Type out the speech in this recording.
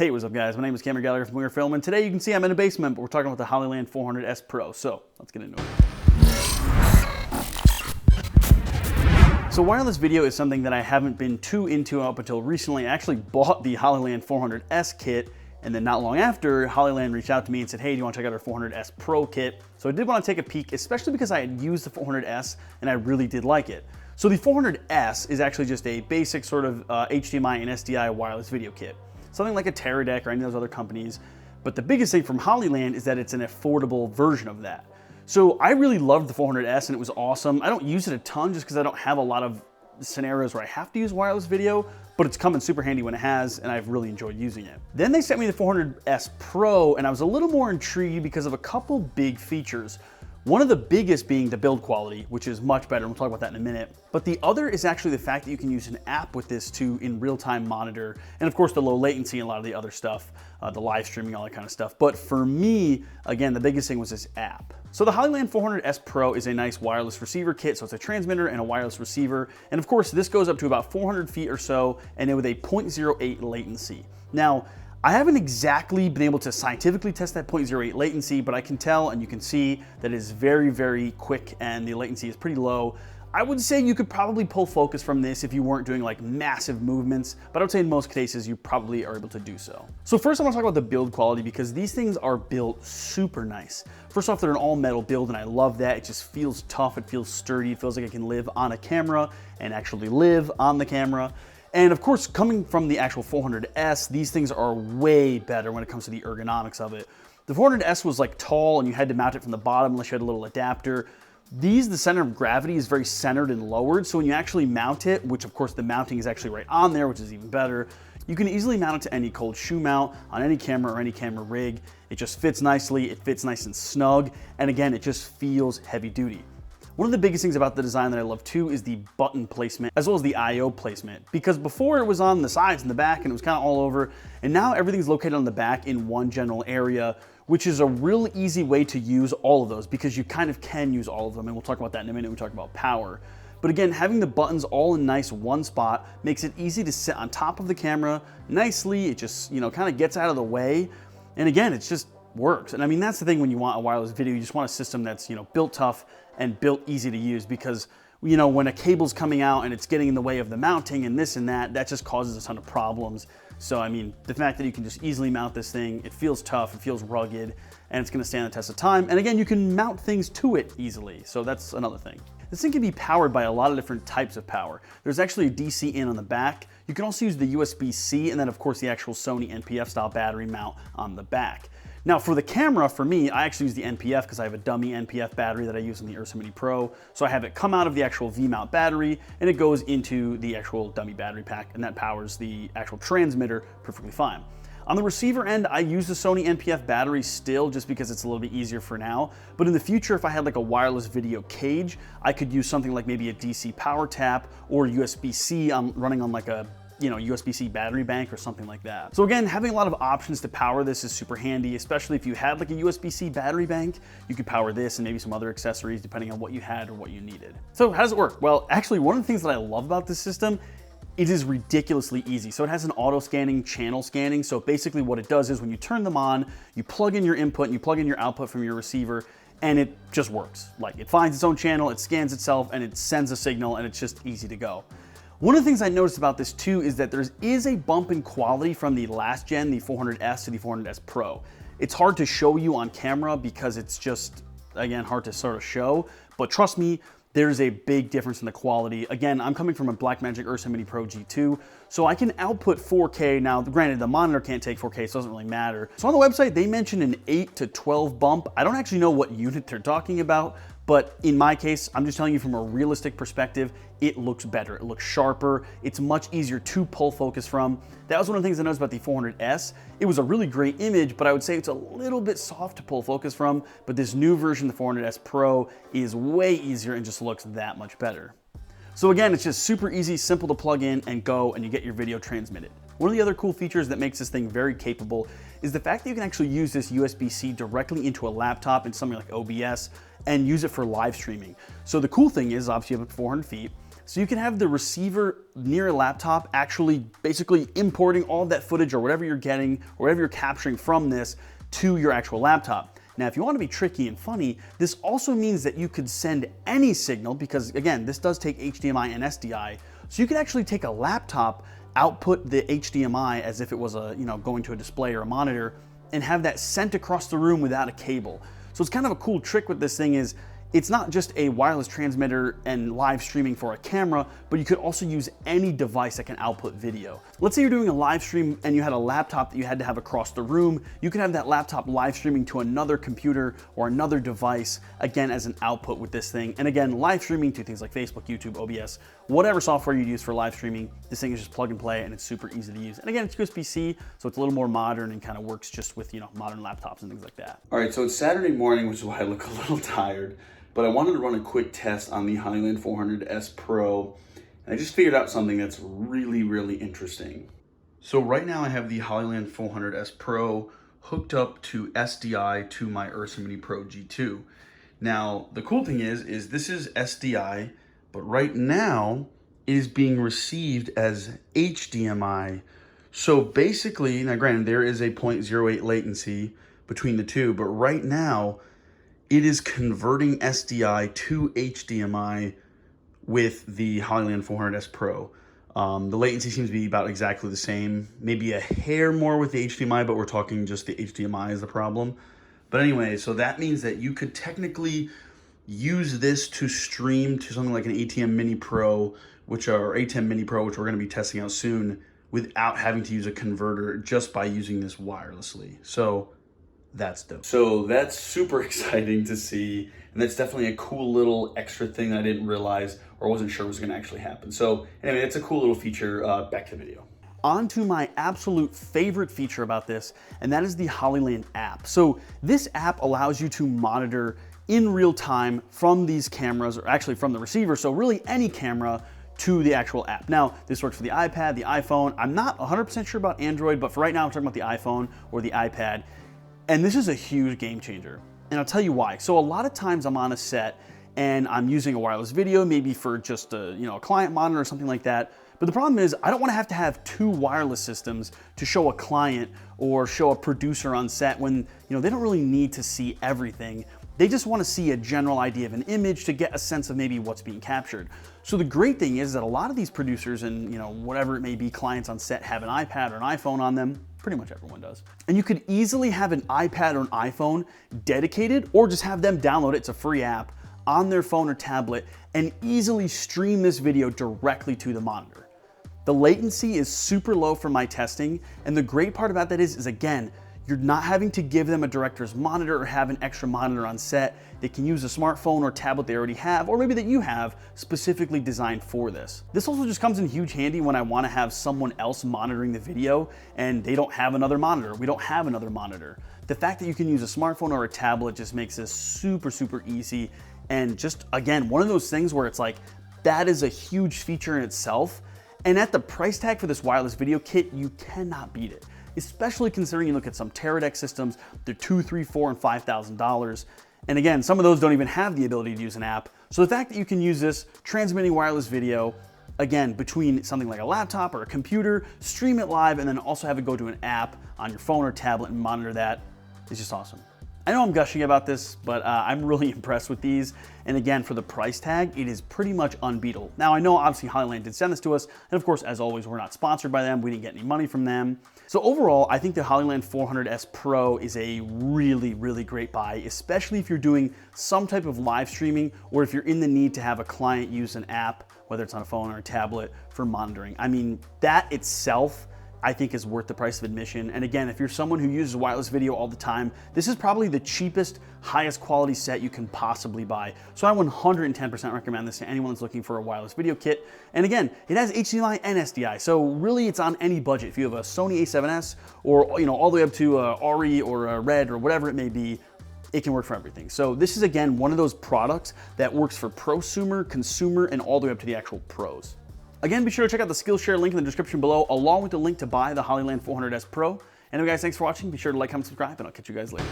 Hey, what's up guys? My name is Cameron Gallagher from Winger Film, and today you can see I'm in a basement, but we're talking about the Hollyland 400S Pro, so let's get into it. So wireless video is something that I haven't been too into up until recently. I actually bought the Hollyland 400S kit, and then not long after, Hollyland reached out to me and said, hey, do you want to check out our 400S Pro kit? So I did want to take a peek, especially because I had used the 400S and I really did like it. So the 400S is actually just a basic sort of HDMI and SDI wireless video kit. Something like a Teradek or any of those other companies. But the biggest thing from Hollyland is that it's an affordable version of that. So I really loved the 400S and it was awesome. I don't use it a ton just because I don't have a lot of scenarios where I have to use wireless video, but it's come in super handy when it has, and I've really enjoyed using it. Then they sent me the 400S Pro, and I was a little more intrigued because of a couple big features. One of the biggest being the build quality, which is much better. We'll talk about that in a minute. But the other is actually the fact that you can use an app with this to in real-time monitor, and of course the low latency and a lot of the other stuff, the live streaming, all that kind of stuff. But for me, again, the biggest thing was this app. So the Hollyland 400S Pro is a nice wireless receiver kit. So it's a transmitter and a wireless receiver. And of course, this goes up to about 400 feet or so, and with a 0.08 latency. Now, I haven't exactly been able to scientifically test that 0.08 latency, but I can tell and you can see that it is very, very quick and the latency is pretty low. I would say you could probably pull focus from this if you weren't doing like massive movements, but I would say in most cases you probably are able to do so. So first I want to talk about the build quality because these things are built super nice. First off, they're an all metal build and I love that. It just feels tough, it feels sturdy, it feels like it can live on a camera and actually live on the camera. And of course, coming from the actual 400S, these things are way better when it comes to the ergonomics of it. The 400S was like tall and you had to mount it from the bottom unless you had a little adapter. These, the center of gravity is very centered and lowered, so when you actually mount it, which of course the mounting is actually right on there, which is even better, you can easily mount it to any cold shoe mount on any camera or any camera rig. It just fits nicely, it fits nice and snug, and again, it just feels heavy duty. One of the biggest things about the design that I love too is the button placement as well as the I/O placement, because before it was on the sides and the back and it was kind of all over, and now everything's located on the back in one general area, which is a real easy way to use all of those because you kind of can use all of them, and we'll talk about that in a minute when we talk about power. But again, having the buttons all in nice one spot makes it easy to sit on top of the camera nicely. It just, kind of gets out of the way, and again, it just works. And I mean, that's the thing when you want a wireless video, you just want a system that's, built tough and built easy to use, because when a cable's coming out and it's getting in the way of the mounting and this and that just causes a ton of problems. So I mean, the fact that you can just easily mount this thing, it feels tough, it feels rugged, and it's gonna stand the test of time. And again, you can mount things to it easily, so that's another thing. This thing can be powered by a lot of different types of power. There's actually a DC in on the back. You can also use the USB-C, and then of course the actual Sony NPF style battery mount on the back. Now for the camera, for me, I actually use the NPF because I have a dummy NPF battery that I use in the Ursa Mini Pro. So I have it come out of the actual V-mount battery and it goes into the actual dummy battery pack, and that powers the actual transmitter perfectly fine. On the receiver end, I use the Sony NPF battery still just because it's a little bit easier for now. But in the future, if I had like a wireless video cage, I could use something like maybe a DC power tap or USB-C running on like a USB-C battery bank or something like that. So again, having a lot of options to power this is super handy, especially if you had like a USB-C battery bank. You could power this and maybe some other accessories depending on what you had or what you needed. So how does it work? Well, actually, one of the things that I love about this system, it is ridiculously easy. So it has an auto scanning, channel scanning. So basically what it does is when you turn them on, you plug in your input and you plug in your output from your receiver, and it just works. Like, it finds its own channel, it scans itself, and it sends a signal, and it's just easy to go. One of the things I noticed about this too is that there is a bump in quality from the last gen, the 400S to the 400S Pro. It's hard to show you on camera because it's just, again, hard to sort of show, but trust me, there's a big difference in the quality. Again, I'm coming from a Blackmagic Ursa Mini Pro G2, so I can output 4K. Now, granted, the monitor can't take 4K, so it doesn't really matter. So on the website, they mentioned an 8 to 12 bump. I don't actually know what unit they're talking about, but in my case, I'm just telling you from a realistic perspective, it looks better, it looks sharper, it's much easier to pull focus from. That was one of the things I noticed about the 400S. It was a really great image, but I would say it's a little bit soft to pull focus from, but this new version, the 400S Pro, is way easier and just looks that much better. So again, it's just super easy, simple to plug in and go, and you get your video transmitted. One of the other cool features that makes this thing very capable is the fact that you can actually use this USB-C directly into a laptop in something like OBS and use it for live streaming. So the cool thing is, obviously up to 400 feet, So you can have the receiver near a laptop actually basically importing all of that footage or whatever you're getting or whatever you're capturing from this to your actual laptop. Now, if you want to be tricky and funny, this also means that you could send any signal because, again, this does take HDMI and SDI. So you could actually take a laptop, output the HDMI as if it was going to a display or a monitor, and have that sent across the room without a cable. So it's kind of a cool trick with this thing is it's not just a wireless transmitter and live streaming for a camera, but you could also use any device that can output video. Let's say you're doing a live stream and you had a laptop that you had to have across the room. You could have that laptop live streaming to another computer or another device, again, as an output with this thing. And again, live streaming to things like Facebook, YouTube, OBS, whatever software you use for live streaming, this thing is just plug and play and it's super easy to use. And again, it's USB-C, so it's a little more modern and kind of works just with, modern laptops and things like that. All right, so it's Saturday morning, which is why I look a little tired. But I wanted to run a quick test on the Hollyland 400S Pro, and I just figured out something that's really, really interesting. So right now I have the Hollyland 400S Pro hooked up to SDI to my Ursa Mini Pro G2. Now, the cool thing is this is SDI, but right now it is being received as HDMI. So basically, now granted, there is a 0.08 latency between the two, but right now, it is converting SDI to HDMI with the Hollyland 400S Pro. The latency seems to be about exactly the same, maybe a hair more with the HDMI, but we're talking just the HDMI is the problem. But anyway, so that means that you could technically use this to stream to something like an ATEM Mini Pro, which we're going to be testing out soon, without having to use a converter, just by using this wirelessly. So that's dope. So that's super exciting to see, and that's definitely a cool little extra thing that I didn't realize or wasn't sure was gonna actually happen. So anyway, it's a cool little feature. Back to the video. On to my absolute favorite feature about this, and that is the Hollyland app. So this app allows you to monitor in real time from these cameras, or actually from the receiver, so really any camera, to the actual app. Now, this works for the iPad, the iPhone. I'm not 100% sure about Android, but for right now I'm talking about the iPhone or the iPad. And this is a huge game changer, and I'll tell you why. So a lot of times I'm on a set and I'm using a wireless video, maybe for just a client monitor or something like that. But the problem is I don't want to have two wireless systems to show a client or show a producer on set when they don't really need to see everything. They just want to see a general idea of an image to get a sense of maybe what's being captured. So the great thing is that a lot of these producers and whatever it may be, clients on set have an iPad or an iPhone on them. Pretty much everyone does. And you could easily have an iPad or an iPhone dedicated, or just have them download it, it's a free app, on their phone or tablet, and easily stream this video directly to the monitor. The latency is super low for my testing, and the great part about that is again, you're not having to give them a director's monitor or have an extra monitor on set. They can use a smartphone or tablet they already have, or maybe that you have, specifically designed for this. This also just comes in huge handy when I want to have someone else monitoring the video and they don't have another monitor. We don't have another monitor. The fact that you can use a smartphone or a tablet just makes this super, super easy. And just, again, one of those things where it's like, that is a huge feature in itself. And at the price tag for this wireless video kit, you cannot beat it. Especially considering you look at some Teradek systems, they're $2,000, $3,000, $4,000, and $5,000. And again, some of those don't even have the ability to use an app. So the fact that you can use this transmitting wireless video, again, between something like a laptop or a computer, stream it live, and then also have it go to an app on your phone or tablet and monitor that is just awesome. I know I'm gushing about this, but I'm really impressed with these. And again, for the price tag, it is pretty much unbeatable. Now, I know obviously Hollyland did send this to us, and of course, as always, we're not sponsored by them. We didn't get any money from them. So overall, I think the Hollyland 400S Pro is a really, really great buy, especially if you're doing some type of live streaming, or if you're in the need to have a client use an app, whether it's on a phone or a tablet, for monitoring. I mean, that itself, I think, is worth the price of admission. And again, if you're someone who uses wireless video all the time, this is probably the cheapest, highest quality set you can possibly buy. So I 110% recommend this to anyone that's looking for a wireless video kit. And again, it has HDMI and SDI, so really it's on any budget. If you have a Sony a7S or all the way up to a RE or a Red or whatever it may be, it can work for everything. So this is, again, one of those products that works for prosumer, consumer, and all the way up to the actual pros. Again, be sure to check out the Skillshare link in the description below, along with the link to buy the Hollyland 400S Pro. Anyway, guys, thanks for watching. Be sure to like, comment, subscribe, and I'll catch you guys later.